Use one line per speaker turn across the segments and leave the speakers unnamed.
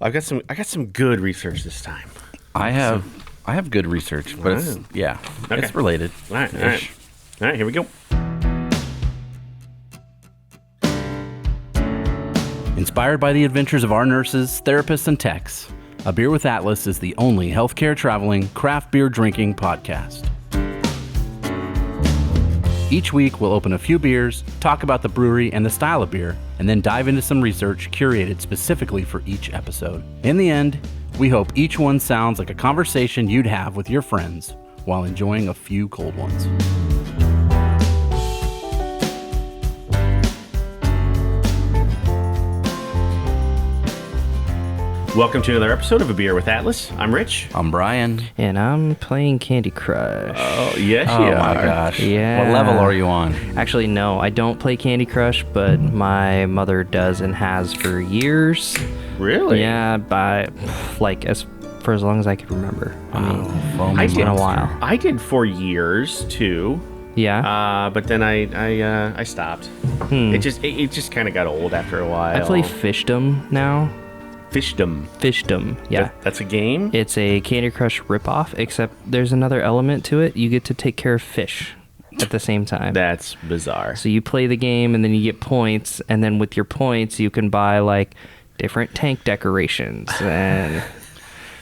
I got some good research this time.
I have good research, but it's it's related.
All right. Here we go.
Inspired by the adventures of our nurses, therapists, and techs, A Beer with Atlas is the only healthcare traveling, craft beer drinking podcast. Each week, we'll open a few beers, talk about the brewery and the style of beer, and then dive into some research curated specifically for each episode. In the end, we hope each one sounds like a conversation you'd have with your friends while enjoying a few cold ones.
Welcome to another episode of A Beer with Atlas. I'm Rich.
I'm Brian.
And I'm playing Candi Crush.
Oh, yes, you are.
Oh, my gosh.
Yeah.
What level are you on?
Actually, no, I don't play Candi Crush, but my mother does and has for years.
Really?
Yeah, for as long as I can remember. I mean,
I
it's been a while.
I did for years, too.
Yeah?
But then I stopped. It just kind of got old after a while.
I play Fishdom now.
Fishdom,
yeah.
That's a game?
It's a Candi Crush ripoff, except there's another element to it. You get to take care of fish at the same time.
That's bizarre.
So you play the game, and then you get points, and then with your points, you can buy, like, different tank decorations and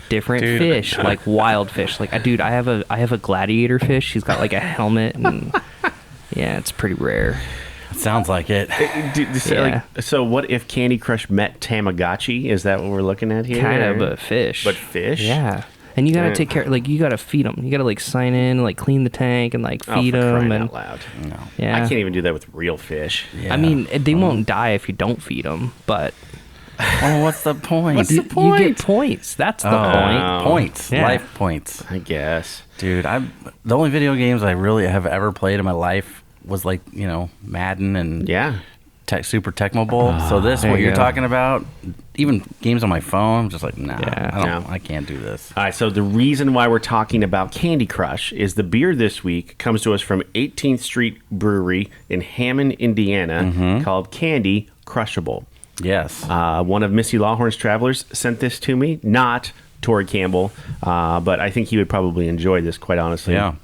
different fish, like wild fish. Like, dude, I have a gladiator fish. He's got, like, a helmet, and yeah, it's pretty rare.
Sounds like it.
So what if Candi Crush met Tamagotchi? Is that what we're looking at here?
Kind of, but fish.
But fish?
Yeah. And you gotta take care, like, you gotta feed them. You gotta, like, sign in, like, clean the tank and, like, feed them.
Out loud.
No.
Yeah.
I can't even do that with real fish.
Yeah.
I mean, they won't die if you don't feed them, but...
Oh, what's the point?
You get points. That's the point.
Points.
Yeah.
Life points.
I guess.
Dude, the only video games I really have ever played in my life was, like, Madden and Super Tecmo Bowl. So what you're talking about, even games on my phone, I'm just like, I can't do this.
All right, so the reason why we're talking about Candi Crush is the beer this week comes to us from 18th Street Brewery in Hammond, Indiana, called Candi Crushable.
Yes.
One of Missy Lawhorn's travelers sent this to me, not Tori Campbell, but I think he would probably enjoy this, quite honestly.
Yeah.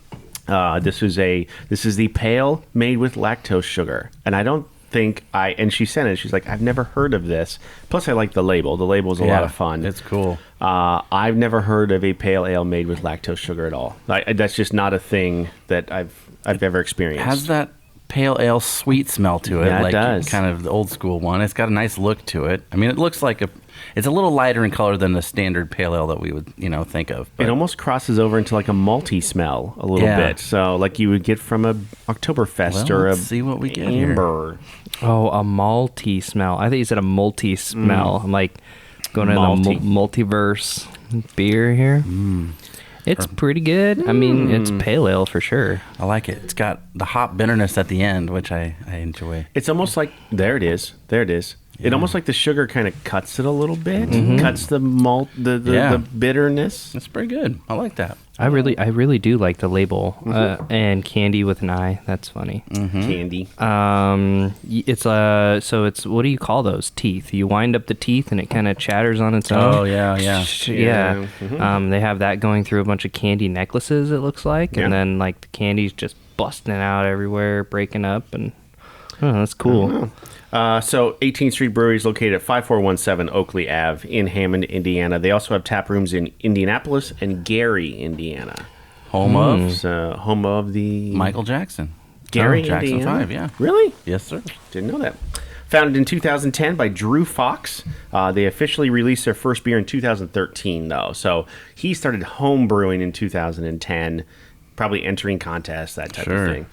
This is the pale made with lactose sugar, and I don't think and she sent it. She's like, I've never heard of this. Plus, I like the label. The label's a lot of fun.
It's cool.
I've never heard of a pale ale made with lactose sugar at all. That's just not a thing that I've ever experienced.
Has that pale ale sweet smell to it?
Yeah,
like
it does.
Kind of the old school one. It's got a nice look to it. I mean, it looks like it's a little lighter in color than the standard pale ale that we would, think of. But
it almost crosses over into like a malty smell a little bit. So like you would get from a Oktoberfest or
let's see what we get
amber.
Here.
Oh, a malty smell. I think you said a malty smell. I'm like going to the multiverse beer here. It's pretty good. I mean, it's pale ale for sure.
I like it. It's got the hop bitterness at the end, which I enjoy.
It's almost like, there it is. Yeah. It almost like the sugar kind of cuts it a little bit, cuts the malt, the bitterness.
It's pretty good. I like that.
I really do like the label and Candi with an I. That's funny.
Candy.
It's so it's, what do you call those teeth? You wind up the teeth and it kind of chatters on its own.
Oh yeah.
They have that going through a bunch of candy necklaces. It looks like, and then like the candy's just busting out everywhere, breaking up, and that's cool.
So 18th Street Brewery is located at 5417 Oakley Ave in Hammond, Indiana. They also have tap rooms in Indianapolis and Gary, Indiana.
Home
of the
Michael Jackson.
Gary,
Jackson
Indiana?
5, yeah.
Really?
Yes, sir.
Didn't know that. Founded in 2010 by Drew Fox. They officially released their first beer in 2013, though. So he started home brewing in 2010, probably entering contests, that type of thing.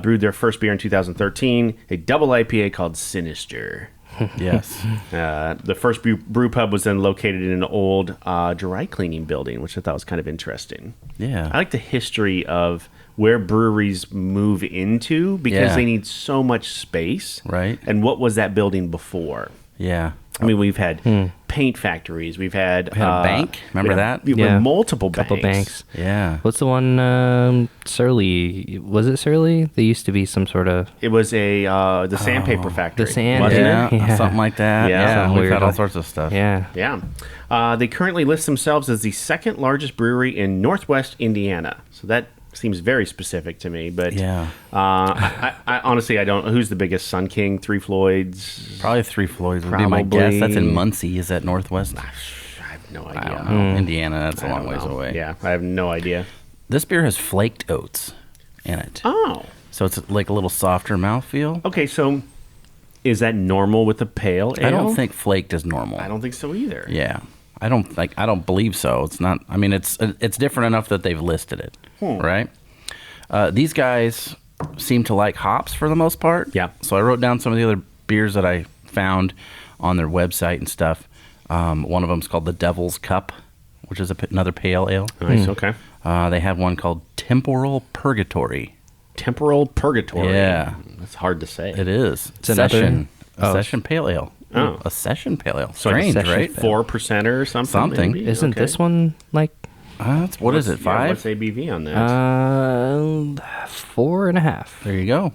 Brewed their first beer in 2013, a double IPA called Sinister.
Yes.
The first brew pub was then located in an old dry cleaning building, which I thought was kind of interesting.
Yeah.
I like the history of where breweries move into because they need so much space.
Right.
And what was that building before?
Yeah.
I mean, we've had paint factories. We've had
We had a bank. Remember that?
We've had multiple banks.
Couple banks.
Yeah.
What's the one? Surly. Was it Surly? There used to be some sort of.
It was the sandpaper factory.
The sand.
wasn't
Yeah,
it?
Yeah.
something like that.
Yeah,
Yeah,
something
we've
weird
had all
like-
sorts of stuff.
Yeah.
Yeah. They currently list themselves as the second largest brewery in Northwest Indiana. So that seems very specific to me. But
Yeah.
I honestly, I don't. Who's the biggest? Sun King, Three Floyds.
Probably Three Floyds would be my guess. That's in Muncie. Is that Northwest?
I have no
I
idea.
don't know. Indiana, that's a
I
long
don't
ways
know.
away.
Yeah, I have no idea.
This beer has flaked oats in it.
Oh,
So it's like a little softer mouthfeel.
okay. So is that normal with the pale ale?
I don't think flaked is normal.
I don't think so either.
Yeah. I don't believe so. It's not. I mean, it's different enough that they've listed it, right? These guys seem to like hops for the most part.
Yeah.
So I wrote down some of the other beers that I found on their website and stuff. One of them is called the Devil's Cup, which is another pale ale.
Nice. Okay.
They have one called Temporal Purgatory.
Temporal Purgatory.
Yeah.
That's hard to say.
It is
It's another-
session. A
oh.
session pale ale.
Oh.
A session pale ale.
So like a
Strange,
session
right?
4% or something.
Something.
maybe?
Isn't
Okay.
this one like?
What is it?
Yeah,
5?
what's ABV on that?
4.5.
There you go.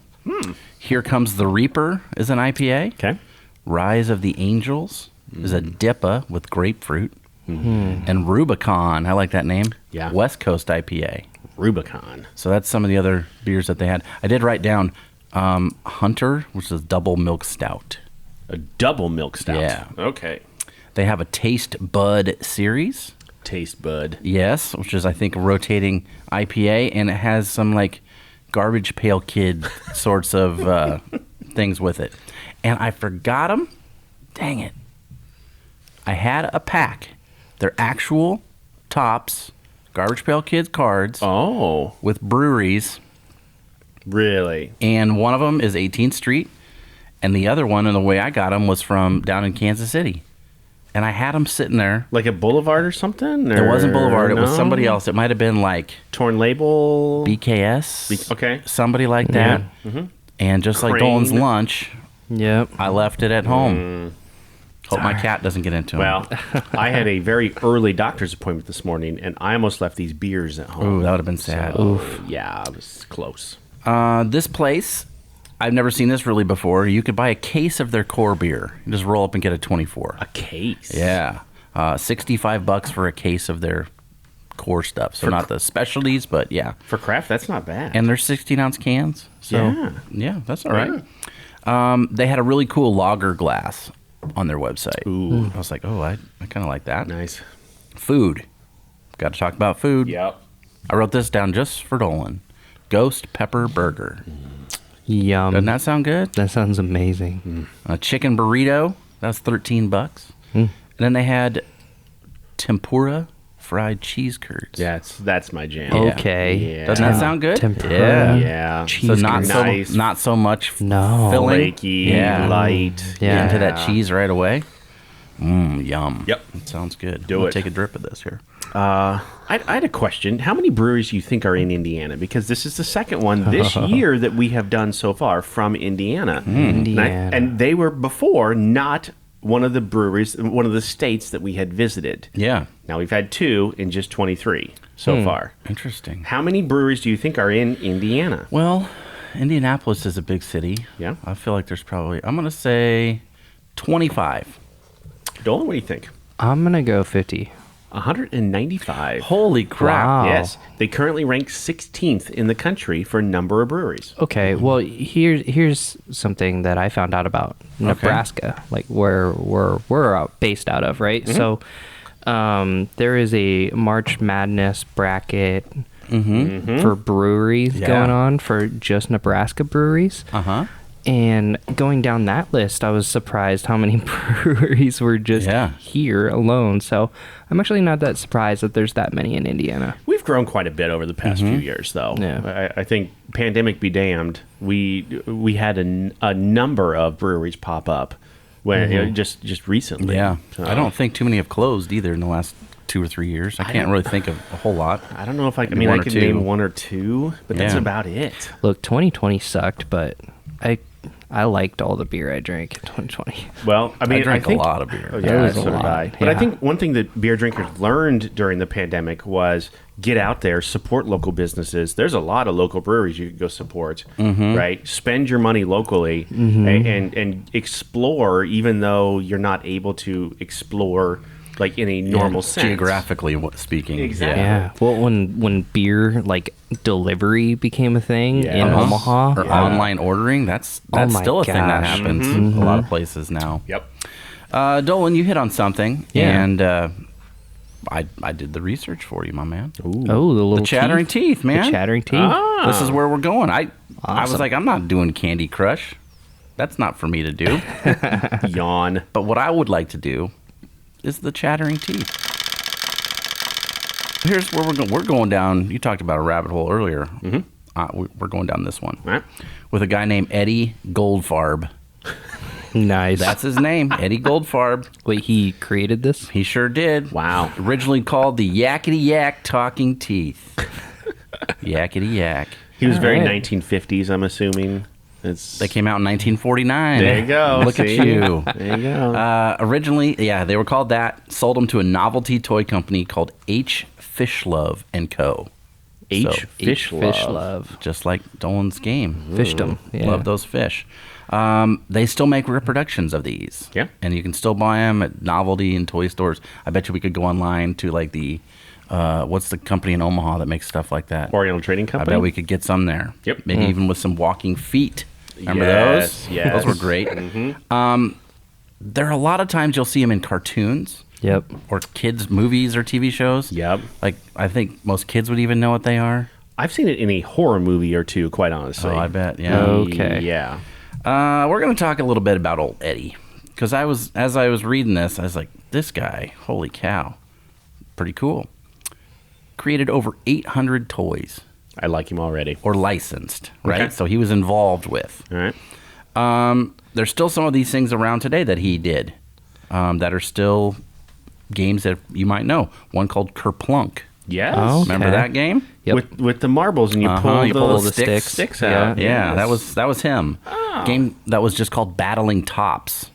Here Comes the Reaper is an IPA.
Okay.
Rise of the Angels is a DIPA with grapefruit. And Rubicon, I like that name.
Yeah.
West Coast IPA.
Rubicon.
So that's some of the other beers that they had. I did write down Hunter, which is double milk stout.
A double milk stout.
Yeah.
Okay.
They have a Taste Bud series.
Taste bud.
Yes, which is I think a rotating IPA, and it has some like Garbage Pail Kid sorts of things with it. And I forgot them. Dang it! I had a pack. They're actual Tops Garbage Pail Kids cards
Oh,
with breweries,
really?
and one of them is 18th Street, and the other one, and the way I got them was from down in Kansas City. And I had them sitting there.
Like a Boulevard or something?
It wasn't
Or
Boulevard. It was
no?
somebody else. It might have been like
Torn label.
BKS.
Okay.
Somebody like that. And just like
Crane.
Dolan's lunch,
Yep.
I left it at home. Hope my cat doesn't get into it.
Well, I had a very early doctor's appointment this morning, and I almost left these beers at home.
Ooh, that would have been sad.
So, yeah, it was close.
This place, I've never seen this really before. You could buy a case of their core beer. You just roll up and get a 24.
A case.
Yeah. $65 for a case of their core stuff. So not the specialties, but yeah.
For craft, that's not bad.
And they're 16-ounce cans. So yeah, that's all right. They had a really cool lager glass on their website.
Ooh.
I was like, oh, I kind of like that.
Nice.
Food. Got to talk about food.
Yep.
I wrote this down just for Dolan. Ghost Pepper Burger.
Yum.
Doesn't that sound good?
That sounds amazing.
A chicken burrito. That's $13. And then they had tempura fried cheese curds.
Yeah, that's my jam.
Yeah.
Okay.
Yeah.
Doesn't that sound good?
Tempura.
Yeah.
Cheese
So not
curds.
so not so much
No.
filling.
Flaky,
Yeah.
light.
Yeah.
Get into that cheese right away. Yum.
Yep.
That sounds good.
Do
I'm gonna
it.
Take a drip of this here.
I had a question. How many breweries do you think are in Indiana? Because this is the second one this year that we have done so far from Indiana.
Indiana.
And they were before not one of the breweries, one of the states that we had visited.
Yeah.
Now we've had 2 in just 23 so far.
Interesting.
How many breweries do you think are in Indiana?
Well, Indianapolis is a big city.
Yeah.
I feel like there's probably, I'm going to say 25.
Dolan, what do you think?
I'm going to go 50.
195.
Holy crap.
Wow.
Yes. They currently rank 16th in the country for number of breweries.
Okay, well, here's something that I found out about Nebraska, like where we're based out of, right? So there is a March Madness bracket for breweries
Yeah.
going on for just Nebraska breweries.
Uh-huh.
And going down that list, I was surprised how many breweries were just
Yeah.
here alone. So I'm actually not that surprised that there's that many in Indiana.
We've grown quite a bit over the past few years, though.
Yeah.
I think pandemic be damned. We had a number of breweries pop up when just recently.
Yeah.
So,
I don't think too many have closed either in the last 2 or 3 years. I can't really think of a whole lot.
I don't know if I
Maybe
mean I
one or
could
two.
name 1 or 2, but that's
Yeah.
about it.
Look, 2020 sucked, but I liked all the beer I drank in 2020.
Well, I mean,
I drank
think,
a lot of beer.
Oh,
It
yeah,
was
so
a
did
lot.
I. But I
Yeah.
think one thing that beer drinkers learned during the pandemic was get out there, support local businesses. There's a lot of local breweries you could go support, right? Spend your money locally and explore, even though you're not able to explore like in a normal sense.
Geographically speaking.
Exactly.
Yeah. Well, when beer like delivery became a thing
Yeah.
in
Uh-huh.
Omaha,
Or online ordering, that's
Oh my
still a thing that
gosh.
happens in a lot of places now.
Yep.
Dolan, you hit on something,
Yeah.
and I did the research for you, my man.
oh, the little
The chattering teeth, man.
the chattering teeth.
Ah.
This is where we're going. I was
Awesome.
like, I'm not doing Candy Crush. That's not for me to do.
Yawn.
But what I would like to do is the chattering teeth. Here's where we're going down. You talked about a rabbit hole earlier. We're going down this one
All right.
with a guy named Eddie Goldfarb.
Nice.
That's his name, Eddie Goldfarb.
Wait, he created this?
He sure did.
Wow.
Originally called the Yakety Yak Talking Teeth. Yakety Yak.
He was very
right.
1950s, I'm assuming. It's
They came out in 1949.
There you go.
Look
See?
at you.
There you go.
Originally, yeah, they were called that. Sold them to a novelty toy company called H. Fishlove and Co.
H.
So,
Fish
Fish
Love.
love.
just like Dolan's game.
Fished 'em. Yeah.
Love those fish. They still make reproductions of these.
Yeah.
And you can still buy them at novelty and toy stores. I bet you we could go online to like the, what's the company in Omaha that makes stuff like that?
Oriental Trading
I
Company.
bet we could get some there.
Yep.
Maybe even with some walking feet. Remember
Yes,
those?
yes.
Those were great. There are a lot of times you'll see them in cartoons
Yep.
or kids' movies or TV shows.
Yep.
Like, I think most kids would even know what they are.
I've seen it in a horror movie or two, quite honestly.
Oh, I bet. Yeah.
Okay.
Yeah.
We're going to talk a little bit about old Eddie. Because as I was reading this, I was like, this guy, holy cow. Pretty cool. Created over 800 toys.
I like him already.
Or licensed, right?
Okay.
So he was involved with.
All right.
There's still some of these things around today that he did that are still games that you might know. One called Kerplunk.
Yes.
Oh,
Remember
Okay.
that game?
Yep.
With the marbles and you
Uh-huh,
pull
you
the,
pull the
sticks out.
Yeah,
Yes.
that was him. Game that was just called Battling Tops,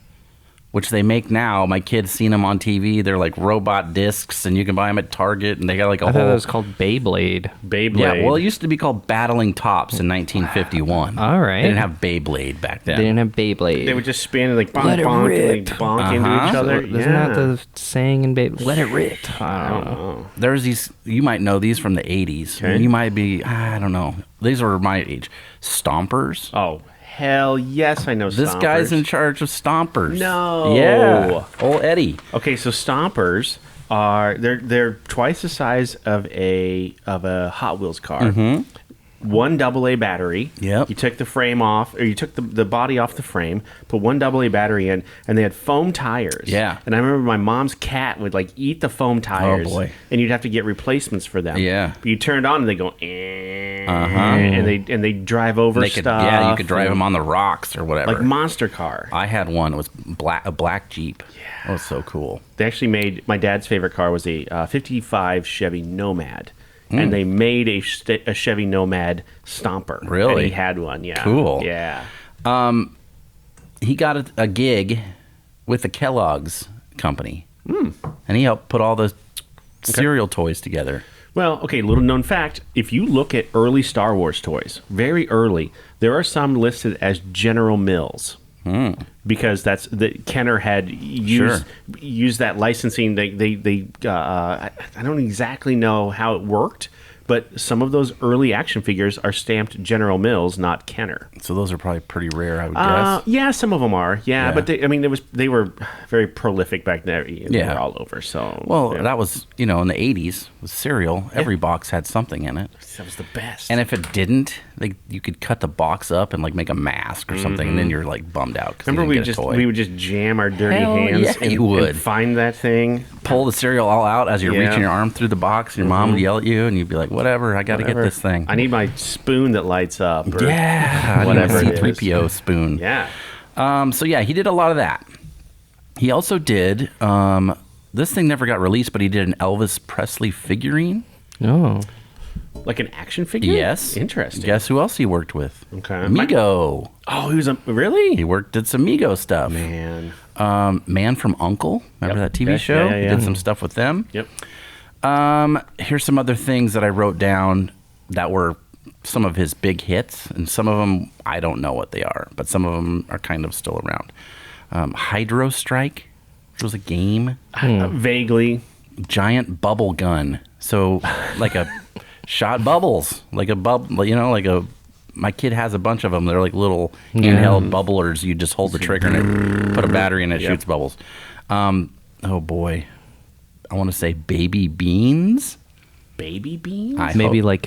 which they make now. My kid's seen them on TV. They're like robot discs, and you can buy them at Target, and they got like a
I thought
whole.
it was called Beyblade.
Beyblade.
Yeah, well, it used to be called Battling Tops in 1951.
All right.
They didn't have Beyblade back then.
They didn't have Beyblade.
They would just spin and like bonk,
Let it
bonk,
rip.
and they bonk into each other.
Isn't that the saying in Beyblade? Let it rip.
I don't know.
There's these, you might know these from the 80s.
Okay.
You might be, I don't know. These were my age. Stompers.
Oh, hell yes, I know
This
Stompers.
guy's in charge of Stompers.
No.
Yeah. Old Eddie.
Okay, so Stompers are they're twice the size of a Hot Wheels car.
Mm-hmm.
One AA battery.
Yep.
You took the frame off, or you took the body off the frame, put one AA battery in, and they had foam tires.
Yeah.
And I remember my mom's cat would like eat the foam tires.
Oh, boy.
And you'd have to get replacements for them.
Yeah.
But you turned on and they go, and they drive over
They could,
stuff.
yeah, you could drive
and-
them on the rocks or whatever.
like Monster Car.
I had one. It was a black Jeep. Yeah. It was so cool.
They actually made my dad's favorite car was a 55 Chevy Nomad, and they made a Chevy Nomad Stomper.
Really?
And he had one. Yeah.
Cool.
Yeah.
He got a gig with the Kellogg's company. And he helped put all the cereal toys together.
Well, okay. Little known fact: if you look at early Star Wars toys, very early, there are some listed as General Mills. Because that's the Kenner had used that licensing. I don't exactly know how it worked, but some of those early action figures are stamped General Mills, not Kenner.
So those are probably pretty rare, I would guess.
Yeah, some of them are. Yeah,
Yeah.
but they were very prolific back then. They
Yeah.
were all over. So
Well,
yeah.
that was, in the 80s with cereal. Every box had something in it.
that was the best.
And if it didn't, you could cut the box up and like make a mask or something, and then you're like bummed out because
remember
you didn't get a toy.
we would just jam our dirty
Hell
hands
yeah,
and,
you would.
and find that thing.
Pull the cereal all out as you're
Yeah.
reaching your arm through the box. Your mom would yell at you, and you'd be like, "Whatever, I got to get
Whatever.
this thing."
I need my spoon that lights up. Or,
Yeah,
whatever it is.
C-3PO spoon.
Yeah.
So yeah, he did a lot of that. He also did. This thing never got released, but he did an Elvis Presley figurine.
Oh.
Like an action figure?
Yes.
Interesting.
Guess who else he worked with?
Okay.
Mego.
Oh, he was really?
He did some Mego stuff.
Man.
Man from U.N.C.L.E. Remember
Yep.
that TV
Yeah,
show?
yeah.
He did some stuff with them.
Yep.
Here's some other things that I wrote down that were some of his big hits, and some of them I don't know what they are, but some of them are kind of still around. Hydro Strike, which was a game.
Vaguely.
Giant bubble gun. So like a shot bubbles, like a bubble, like a. My kid has a bunch of them. They're like little handheld bubblers. You just hold the trigger and it, put a battery in it, shoots bubbles. Oh boy, I want to say Baby Beans.
Baby beans?
Maybe like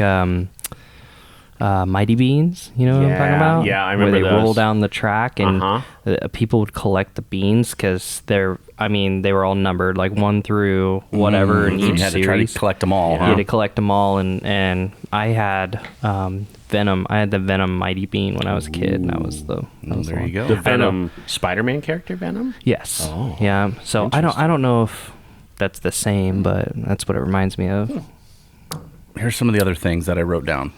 Mighty Beans, you know what I'm talking about?
Yeah, I remember
where they roll
those.
down the track and people would collect the beans because they were all numbered like 1 through whatever in
You
each
had to
series.
try to collect them all.
You
Huh?
had to collect them all, and I had Venom. I had the Venom Mighty Bean when I was a kid, and that was the. That was
there you go.
The Venom Spider-Man character, Venom?
Yes.
Oh,
yeah. So I don't know if that's the same, but that's what it reminds me of.
Here's some of the other things that I wrote down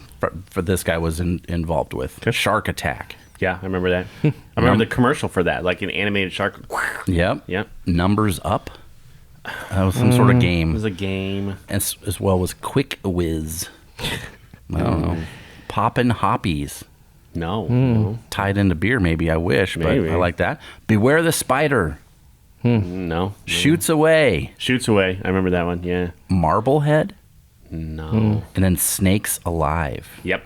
for this guy was involved with. Shark Attack.
Yeah, I remember that. I remember the commercial for that, like an animated shark.
Yep.
Yep.
Numbers Up. That was some sort of
It
game.
was a game.
As well as Quick Whiz. I don't know. Poppin' Hoppies.
No.
Tied into beer, maybe. I wish,
Maybe.
but I like that. Beware the Spider.
No.
Shoots Away.
Shoots Away. I remember that one. Yeah.
Marblehead.
No.
And then Snakes Alive.
Yep.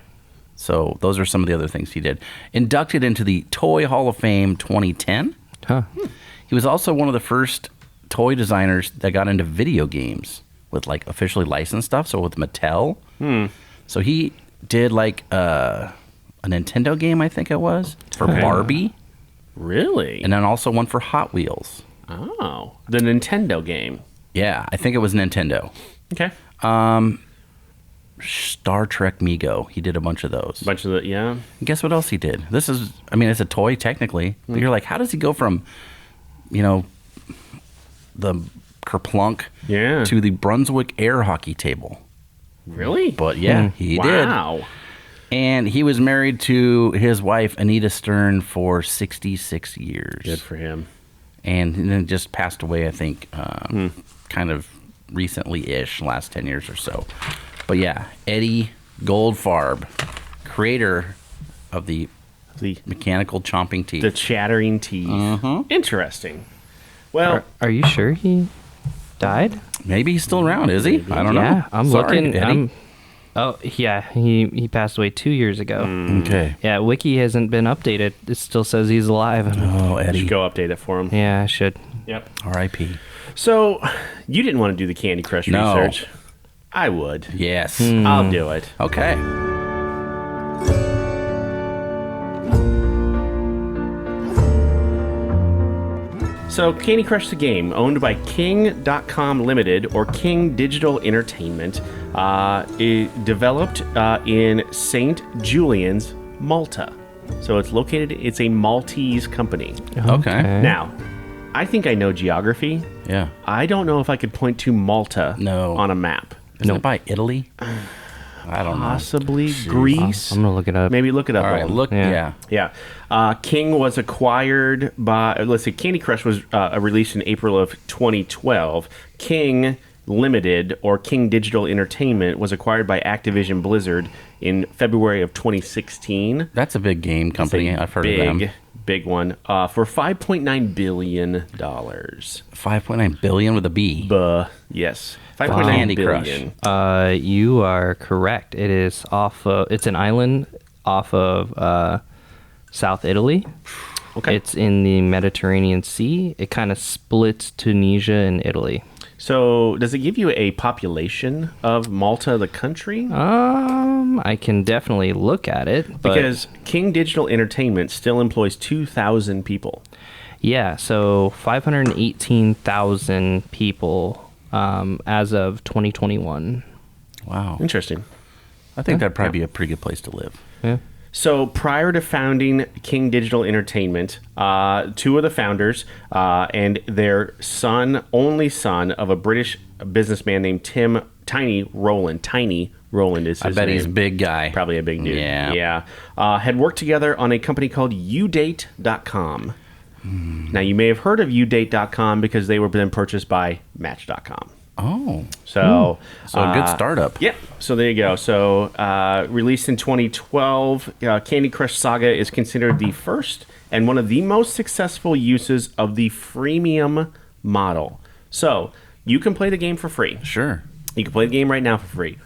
So those are some of the other things he did. Inducted into the Toy Hall of Fame 2010.
Huh.
He was also one of the first toy designers that got into video games with like officially licensed stuff. So with Mattel. So he did like a Nintendo game, I think it was, for Barbie.
Really?
And then also one for Hot Wheels.
Oh. The Nintendo game.
Yeah, I think it was Nintendo.
Okay.
Star Trek Mego. He did a bunch of those.
Bunch of the, yeah.
And guess what else he did? This is, I mean, it's a toy technically, but you're like, how does he go from, the Kerplunk
Yeah.
to the Brunswick air hockey table?
Really?
But yeah, he did.
Wow.
And he was married to his wife, Anita Stern, for 66 years.
Good for him.
And then just passed away, I think, kind of recently-ish, last 10 years or so. But yeah, Eddie Goldfarb, creator of the
The
mechanical chomping teeth.
the chattering teeth. Interesting. Well,
Are you sure he died?
Maybe he's still around, is he? I don't know.
Yeah, I'm
Sorry,
looking.
Eddie.
Oh yeah, he passed away 2 years ago.
Okay.
Yeah, Wiki hasn't been updated. It still says he's alive.
Oh,
you
Eddie.
should go update it for him.
Yeah, I should.
Yep.
R.I.P.
So, you didn't want to do the Candy Crush
No.
research. I would.
Yes.
I'll do it.
Okay.
So, Candy Crush the game, owned by King.com Limited or King Digital Entertainment, developed in St. Julian's, Malta. So it's a Maltese company.
Okay.
Now, I think I know geography.
Yeah.
I don't know if I could point to Malta
No.
on a map.
Isn't it by Italy? I don't know.
Possibly Greece.
I'm gonna look it up.
Maybe look it up.
All right,
Owen.
look.
Yeah.
Yeah.
Yeah. King was acquired by, let's see, Candy Crush was released in April of 2012. King Limited, or King Digital Entertainment, was acquired by Activision Blizzard in February of 2016.
That's a big game company.
It's a
I've heard of them.
Big one. For $5.9 billion.
5.9 billion with a B.
Yes.
Candy Crush.
billion.
You are correct. It is off. It's an island off of South Italy.
Okay.
It's in the Mediterranean Sea. It kind of splits Tunisia and Italy.
So, does it give you a population of Malta, the country?
I can definitely look at it, but
Because King Digital Entertainment still employs 2,000 people.
yeah, so 518,000 people as of 2021.
Wow.
Interesting.
I think that'd probably be a pretty good place to live.
Yeah.
So prior to founding King Digital Entertainment, two of the founders and their only son of a British businessman named Tim Tiny Roland. Tiny Roland is his
I bet
name.
he's a big guy.
Probably a big dude.
Yeah.
Had worked together on a company called udate.com. Now, you may have heard of udate.com because they were then purchased by Match.com.
Oh.
So,
So a good startup.
Yep. So there you go. So released in 2012, Candy Crush Saga is considered the first and one of the most successful uses of the freemium model. So you can play the game for free.
Sure.
You can play the game right now for free.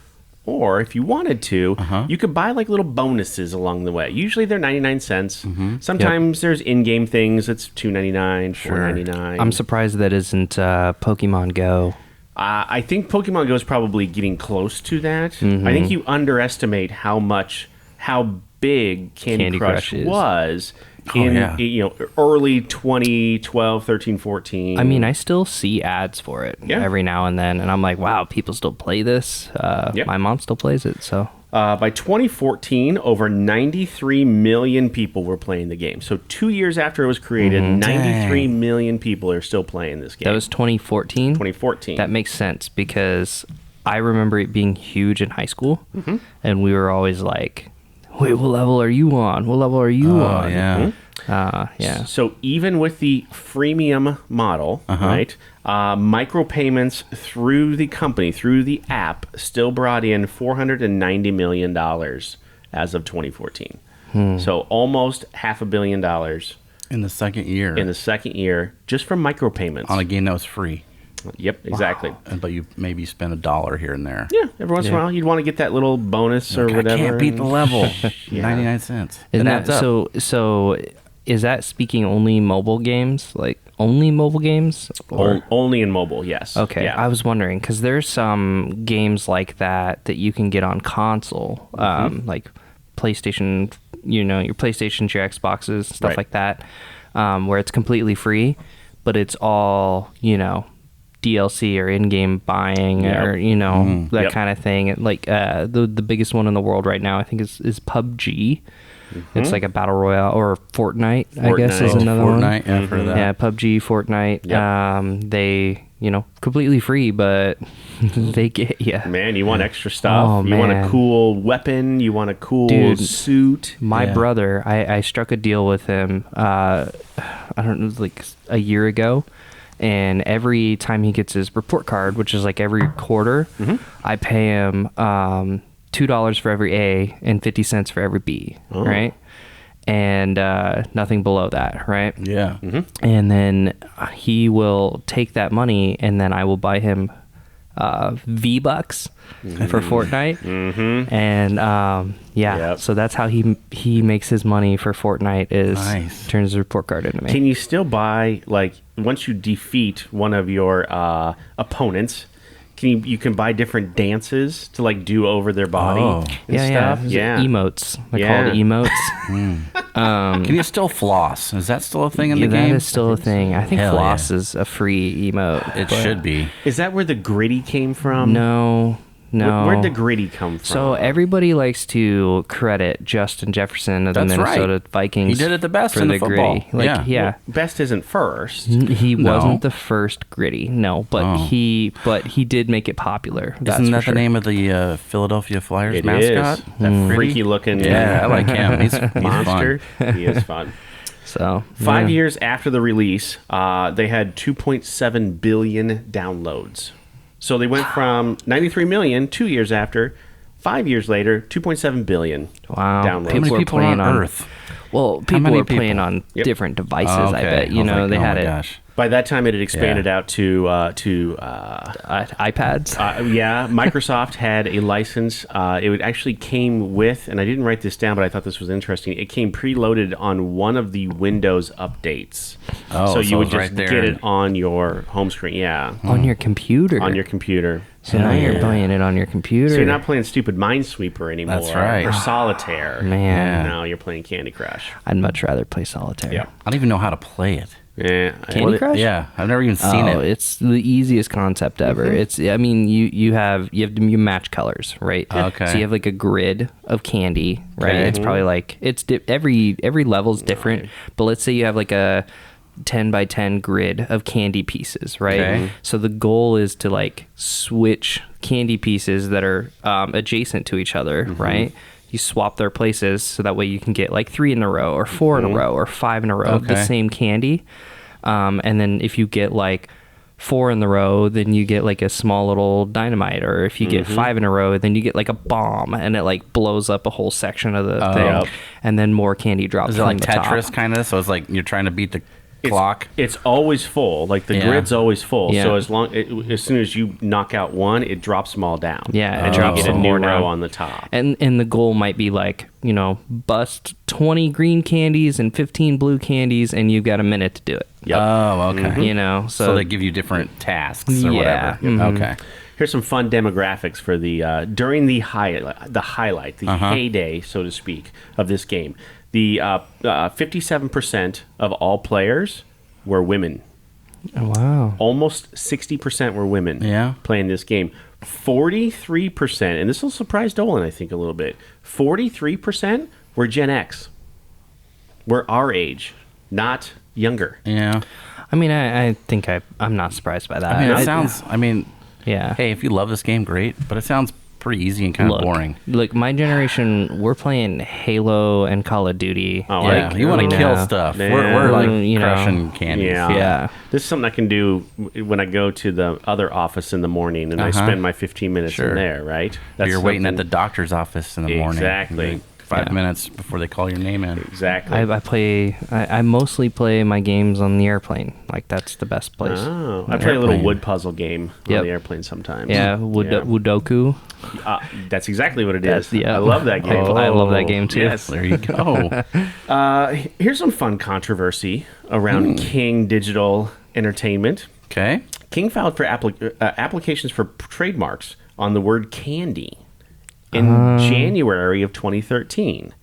Or if you wanted to, you could buy like little bonuses along the way. Usually they're 99 cents. Sometimes there's in-game things. It's $2.99, $4.99.
I'm surprised that isn't Pokemon Go.
I think Pokemon Go is probably getting close to that. I think you underestimate how big Candy Crush
is.
was in early 2012, 13, 14.
I mean, I still see ads for it every now and then, and I'm like, wow, people still play this. My mom still plays it, so.
By 2014, over 93 million people were playing the game. So 2 years after it was created, 93 million people are still playing this game.
That was 2014?
2014.
That makes sense because I remember it being huge in high school, and we were always like, wait, what level are you on? What level are you on?
Yeah.
So even with the freemium model, right, micropayments through the company, through the app, still brought in $490 million as of 2014. So almost $500 million
In the second year.
in the second year just from micropayments.
On a game that was free.
Yep, exactly.
But you maybe spend $1 here and there.
Yeah, every once in a while you'd want to get that little bonus or whatever.
I can't beat the level. 99 cents.
Isn't
It
that
adds up.
so? Is that speaking only mobile games? Like only mobile games?
Only in mobile, yes.
Okay,
Yeah.
I was wondering because there's some games like that you can get on console, like PlayStation. You know, your PlayStations, your Xboxes, stuff
Right.
like that, where it's completely free, but it's all DLC or in-game buying or that
Yep.
kind of thing. Like the biggest one in the world right now, I think is PUBG. It's like a battle royale, or Fortnite. I guess is another one.
Fortnite, yeah, I've heard of that.
Yeah, PUBG, Fortnite.
Yep.
They completely free, but they get you.
Man, you want extra stuff.
Oh,
you want a
man.
cool weapon. You want a cool
Dude,
suit.
My
Yeah.
brother, I struck a deal with him. I don't know, like a year ago. And every time he gets his report card, which is like every quarter, I pay him $2 for every A and 50 cents for every B, right? And nothing below that, right?
Yeah.
And then he will take that money, and then I will buy him V-Bucks for Fortnite. And
Yep.
so that's how he makes his money for Fortnite is
Nice.
turns his report card into me.
Can you still buy, like, once you defeat one of your opponents, you can buy different dances to like do over their body
Oh.
and stuff?
There's
Yeah.
emotes. They're
Yeah.
called emotes.
Can you still floss? Is that still a thing in the
That
game?
is still a thing. I think
Hell
floss
yeah.
is a free emote.
It
but
should be.
Is that where the gritty came from?
No.
Where'd the gritty come from?
So everybody likes to credit Justin Jefferson of the
That's right.
Minnesota Vikings.
He did it the best
for
in
the
the football.
gritty. Like,
Yeah.
Best isn't first.
He
No.
wasn't the first gritty, no, but
Oh.
he did make it popular. That's
Isn't
for
that
sure.
the name of the Philadelphia Flyers
It
mascot?
is. That freaky looking
Yeah, I like him. He's
monster.
fun.
He is fun.
So
5
yeah.
years after the release, they had 2.7 billion downloads. So they went from 93 million 2 years after. 5 years later, 2.7 billion
Wow.
downloads.
How many
were
people are
playing
on Earth?
Well, people
many
were playing
people?
on
Yep.
different devices.
Oh,
I
okay.
bet
I was like,
they
oh
had
my
it.
gosh.
By that time, it had expanded
Yeah.
out to
iPads.
Microsoft had a license. It actually came with, and I didn't write this down, but I thought this was interesting. It came preloaded on one of the Windows updates.
Oh,
so
so
you would
it's
just
right there.
get it on your home screen. Yeah,
on your computer.
on your computer.
So now you're playing it on your computer.
So you're not playing stupid Minesweeper anymore.
That's right.
Or Solitaire.
Man.
Now you're playing Candy Crush.
I'd much rather play solitaire.
Yeah.
I don't even know how to play it.
Yeah.
Candy Crush?
Yeah, I've never even seen
Oh,
it.
it's the easiest concept ever. It's, I mean, you match colors, right?
Okay.
So you have like a grid of candy, right?
Okay.
It's probably like every level's different. But let's say you have like a 10 by 10 grid of candy pieces, right?
Okay.
So the goal is to like switch candy pieces that are adjacent to each other, right? You swap their places so that way you can get like 3 in a row or 4 in a row or 5 in a row of the
Okay.
same candy. And then if you get like 4 in the row, then you get like a small little dynamite, or if you get 5 in a row, then you get like a bomb, and it like blows up a whole section of the thing,
Yep.
and then more candy drops
Is it
from
like
the
Tetris
top.
kind of? So it's like you're trying to beat the clock.
It's always full. Like the
Yeah.
grid's always full.
Yeah.
So as soon as you knock out one, it drops them all down.
Yeah, it
and
drops
you get a
some
new
more
row
down.
on the top.
And the goal might be like, you know, bust 20 green candies and 15 blue candies, and you've got a minute to do it.
Yep.
Oh, okay.
You know,
So they give you different tasks or
Yeah.
whatever.
Mhm.
Okay.
Here's some fun demographics for the during the highlight, the heyday, so to speak, of this game. The 57% of all players were women.
Oh, wow.
Almost 60% were women
Yeah.
playing this game. 43%, and this will surprise Dolan, I think, a little bit. 43% were Gen X. Were our age, not younger.
Yeah.
I mean, I think I'm not surprised by that.
I mean, it sounds. I mean,
yeah.
hey, if you love this game, great. But it sounds pretty easy and kind of boring.
Look, my generation, we're playing Halo and Call of Duty.
Oh,
Yeah, you want to kill stuff.
Man.
We're like
You know.
crushing candies.
Yeah.
Yeah.
This is something I can do when I go to the other office in the morning and I spend my 15 minutes
Sure.
in there, right?
You're waiting at the
something-
doctor's office in the morning.
Exactly.
Like 5 minutes before they call your name in.
Exactly.
I mostly play my games on the airplane. Like, that's the best place.
Oh, I play a little
Airplane.
wood puzzle game on
Yep.
the airplane sometimes.
Yeah, Woodoku.
That's exactly what it is.
Yeah.
I love that game.
I love that game too.
Yes.
There you go.
Here's some fun controversy around King Digital Entertainment.
Okay.
King filed for applications for trademarks on the word candy in January of 2013.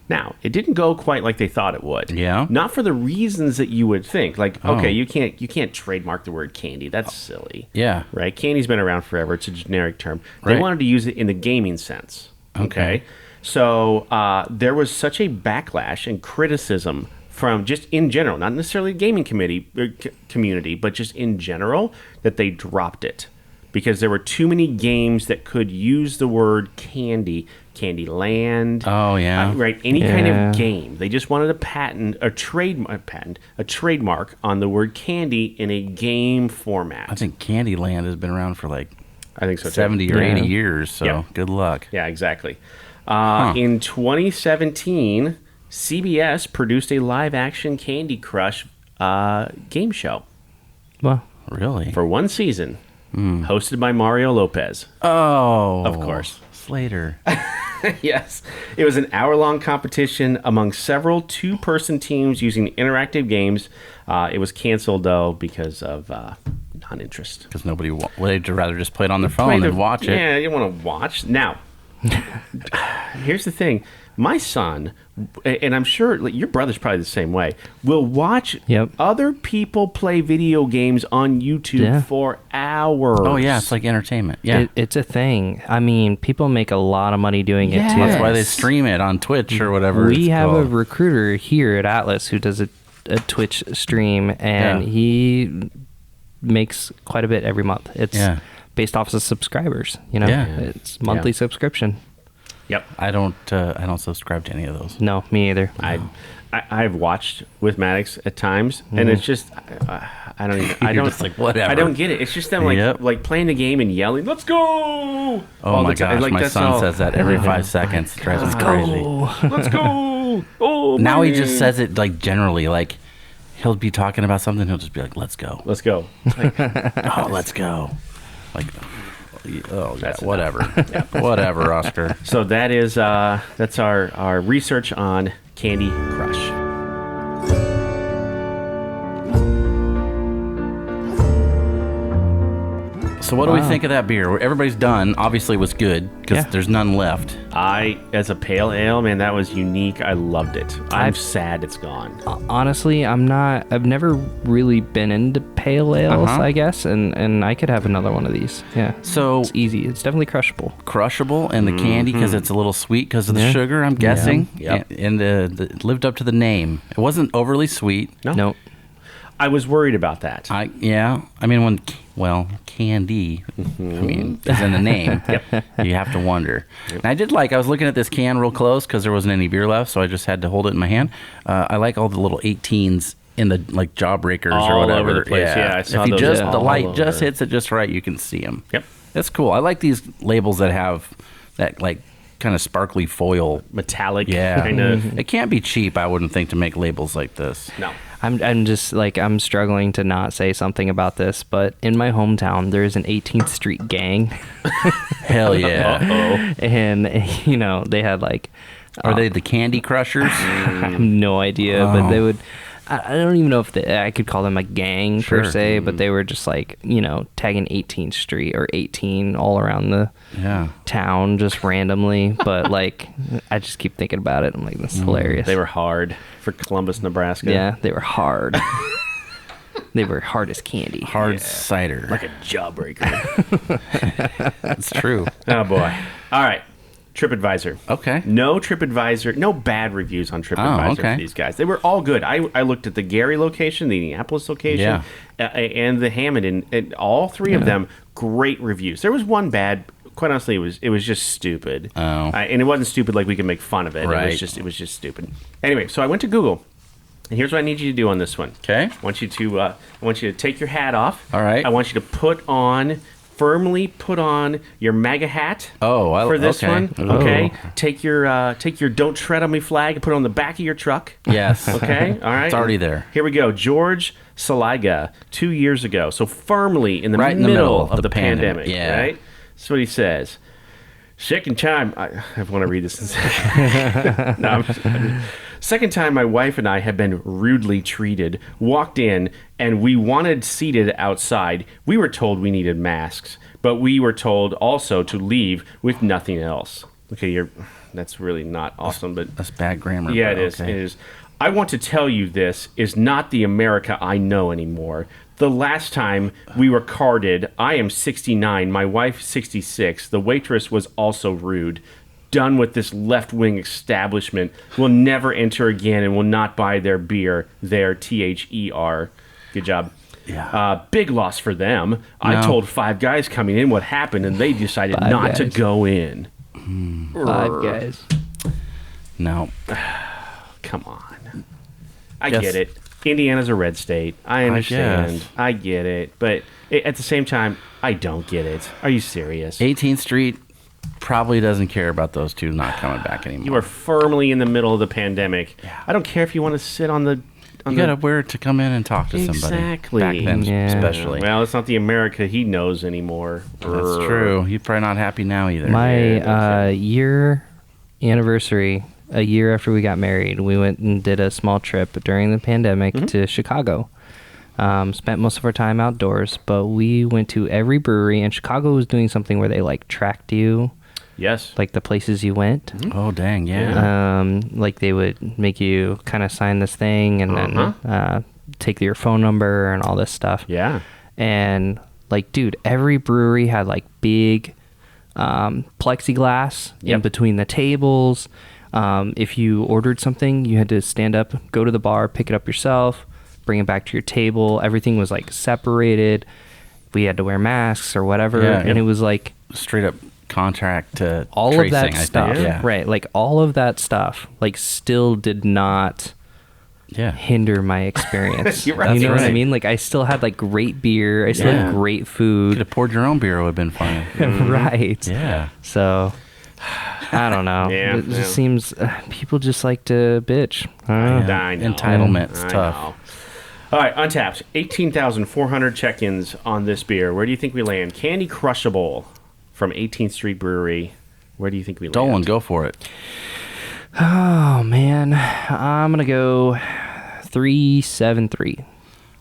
Now, it didn't go quite like they thought it would.
Yeah.
Not for the reasons that you would think. Like, okay, you can't trademark the word candy. That's silly.
Yeah.
Right? Candy's been around forever. It's a generic term. They
Right.
wanted to use it in the gaming sense. Okay. So there was such a backlash and criticism from just in general, not necessarily the gaming community, but just in general, that they dropped it because there were too many games that could use the word candy, Candyland.
Oh, yeah.
Right, any kind
Yeah.
of game. They just wanted a trademark on the word candy in a game format.
I think Candyland has been around for like
I think so too.
70 or
Yeah.
80 years, so
Yeah.
good luck.
Yeah, exactly. In 2017, CBS produced a live-action Candy Crush game show
Well,
Really?
for one season, hosted by Mario Lopez.
Oh.
Of course.
Slater.
Yes. It was an hour-long competition among several two-person teams using interactive games. It was canceled, though, because of non-interest.
Because nobody would rather just play it on their phone and watch it.
Yeah, you want to watch. Now, here's the thing. My son, and I'm sure like, your brother's probably the same way, will watch
Yep.
other people play video games on YouTube
Yeah.
for hours.
Oh, yeah, it's like entertainment. Yeah.
it's a thing. I mean, people make a lot of money doing it too.
That's why they
Yes.
stream it on Twitch or whatever.
We
it's
have a
called.
recruiter here at Atlas who does a Twitch stream, and
Yeah.
he makes quite a bit every month. It's
Yeah.
based off of subscribers. You know,
Yeah.
it's monthly
Yeah.
subscription.
Yep.
I don't subscribe to any of those.
No, me either.
I've watched with Maddox at times, and it's just I don't even I
You're
don't
just like, whatever.
I don't get it. It's just them like playing the game and yelling, "Let's go!"
Oh
all
my
the time.
gosh,
Like,
my
that's
son
all-
says that every 5 seconds. It drives me crazy.
Let's go! Oh,
Now he
my
just
name.
says it like generally, like he'll be talking about something, he'll just be like, "Let's go."
"Let's go." Like,
Oh, let's go. Like, oh, yeah,
That's
whatever. Whatever, Oscar.
so that's our research on Candy Crush.
So what do we
Wow.
think of that beer? Everybody's done. Obviously, it was good because
Yeah.
there's none left.
As a pale ale, man, that was unique. I loved it. I'm
I've-
sad it's gone.
Honestly, I've never really been into pale ales,
Uh-huh.
I guess, and I could have another one of these. Yeah.
So
It's easy. It's definitely crushable.
crushable and the candy because it's a little sweet because of the
Yeah.
sugar, I'm guessing.
Yep.
And it lived up to the name. It wasn't overly sweet.
No.
Nope.
I was worried about that.
I mean, Candi, is in the name. You have to wonder. And I was looking at this can real close because there wasn't any beer left, so I just had to hold it in my hand. I like all the little 18s in the like jawbreakers or whatever.
All over the place. Yeah, I saw
if you
those
the
all
light
over.
just hits it just right, you can see them.
Yep.
That's cool. I like these labels that have that like kind of sparkly foil.
Metallic.
Yeah.
Kind of.
It can't be cheap, I wouldn't think, to make labels like this.
No.
I'm just like, I'm struggling to not say something about this, but in my hometown, there's an 18th Street gang.
Hell yeah.
Uh-oh.
And, you know, they had like...
Are they the Candi Crushers?
I have no idea, but they would... I don't even know if I could call them a gang per se, but they were just like, you know, tagging 18th Street or 18 all around the town just randomly. But like, I just keep thinking about it. I'm like, this is hilarious.
They were hard for Columbus, Nebraska.
Yeah, they were hard. They were hard as candy.
Hard cider.
Like a jawbreaker.
That's true.
Oh, boy. All right. TripAdvisor.
Okay.
No TripAdvisor, no bad reviews on TripAdvisor for these guys. They were all good. I looked at the Gary location, the Indianapolis location, and the Hammond, and all three of them, great reviews. There was one bad. Quite honestly, it was just stupid.
Oh.
And it wasn't stupid like we can make fun of it.
Right.
It was just stupid. Anyway, so I went to Google. And here's what I need you to do on this one.
Okay.
I want you to take your hat off.
All right.
I want you to firmly put on your MAGA hat. For this one.
Ooh.
Okay. Take your "Don't Tread on Me" flag and put it on the back of your truck.
Yes.
Okay. All right.
It's already there.
Here we go. George Saliga, 2 years ago. So firmly in the
Right
middle of the pandemic.
Yeah.
Right. That's what he says. Second time, I want to read this. Second time my wife and I have been rudely treated. Walked in and we wanted seated outside. We were told we needed masks, but we were told also to leave with nothing else. Okay, that's really not awesome, but
That's bad grammar.
yeah,
but
it is.
okay.
It is. I want to tell you this is not the America I know anymore. The last time we were carded, I am 69, my wife 66. The waitress was also rude. Done with this left-wing establishment. Will never enter again and will not buy their beer. Their THER. Good job.
Yeah.
Big loss for them. I told 5 guys coming in what happened, and they decided not to go in.
5 guys.
No.
Come on. I get it. Indiana's a red state. I understand.
guess.
I get it. But at the same time, I don't get it. Are you serious?
18th Street probably doesn't care about those two not coming back anymore.
You are firmly in the middle of the pandemic. I don't care if you want to sit on the...
You got to wear to come in and talk to somebody.
Exactly.
Back then,
Yeah.
especially.
Well, it's not the America he knows anymore.
That's true. He's probably not happy now either.
My year anniversary, a year after we got married, we went and did a small trip during the pandemic to Chicago. Spent most of our time outdoors, but we went to every brewery, and Chicago was doing something where they like tracked you,
Yes.
like the places you went.
Oh, dang, yeah.
Like they would make you kind of sign this thing and then take your phone number and all this stuff.
Yeah.
And like, dude, every brewery had like big plexiglass in between the tables. If you ordered something, you had to stand up, go to the bar, pick it up yourself, bring it back to your table. Everything was like separated. We had to wear masks or whatever.
Yeah,
and it was like
straight up contract to
all
tracing,
of that
I
stuff.
think. Yeah.
Right. Like all of that stuff, like still did not hinder my experience.
You're right.
You know
That's
what I
right.
mean? Like I still had like great beer. I still
Yeah.
had great
Could
food.
have poured your own beer. It would have been fine.
Right.
Yeah.
So I don't know.
Yeah,
It just seems people just like to bitch. I don't know.
I know.
Entitlement's
I
tough.
know. All right, Untapped. 18,400 check-ins on this beer. Where do you think we land? Candi Crushable from 18th Street Brewery. Where do you think we land?
Dolan, go for it.
Oh man, I'm gonna go 373.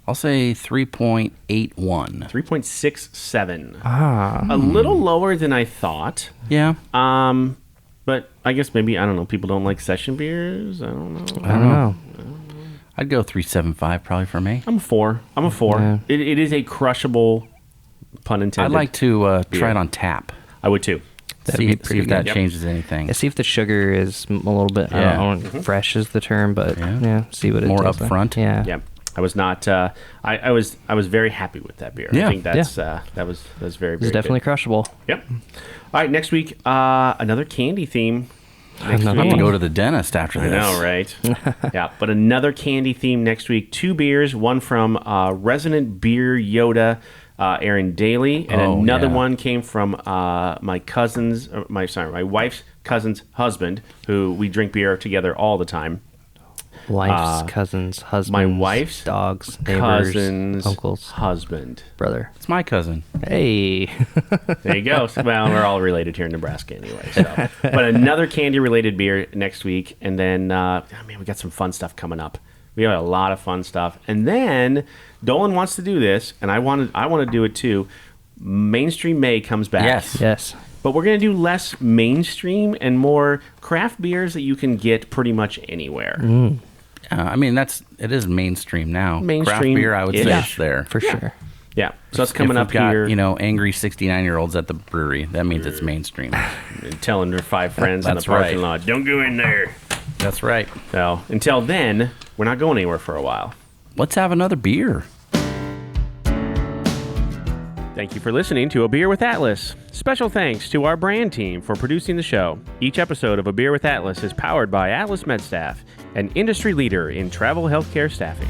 I'll say 3.81.
3.67. A little lower than I thought.
Yeah.
But I guess maybe, I don't know, people don't like session beers. I don't know.
I don't know.
I'd go 3.75 probably for me.
I'm a 4.
Yeah.
It is a crushable, pun intended.
I'd like to try it on tap.
I would too.
That'd
See
be
if
pretty
that
good.
changes anything.
Yeah, see if the sugar is a little bit, I don't know, fresh is the term, but yeah, see what it
More
does there.
upfront.
Yeah.
Yeah. I was not. I was very happy with that beer.
Yeah,
I think that was very.
It's definitely
good.
crushable.
Yep. All right, next week, another candy theme. Next
I have to go to the dentist after
I
this.
know, right? Yeah, but another candy theme next week. 2 beers, one from Resident Beer Yoda, Aaron Daly, and another one came from my wife's cousin's husband, who we drink beer together all the time.
Wife's cousin's husband.
My wife's
dogs, neighbors,
cousin's
uncles,
husband.
brother.
It's my cousin.
Hey.
There you go. Well, we're all related here in Nebraska anyway. So. But another candy-related beer next week, and then we got some fun stuff coming up. We got a lot of fun stuff, and then Dolan wants to do this, and I want to do it too. Mainstream May comes back.
Yes.
But we're going to do less mainstream and more craft beers that you can get pretty much anywhere.
I mean, it is mainstream now.
Mainstream,
Craft beer, I would say, is there.
For sure.
Yeah, so that's coming
if
up
we've got,
here.
Angry 69-year-olds at the brewery. That means it's mainstream.
And telling your 5 friends in the
That's
parking
right.
lot, don't go in there.
That's right.
So until then, we're not going anywhere for a while.
Let's have another beer.
Thank you for listening to A Beer with Atlas. Special thanks to our brand team for producing the show. Each episode of A Beer with Atlas is powered by Atlas MedStaff, an industry leader in travel healthcare staffing.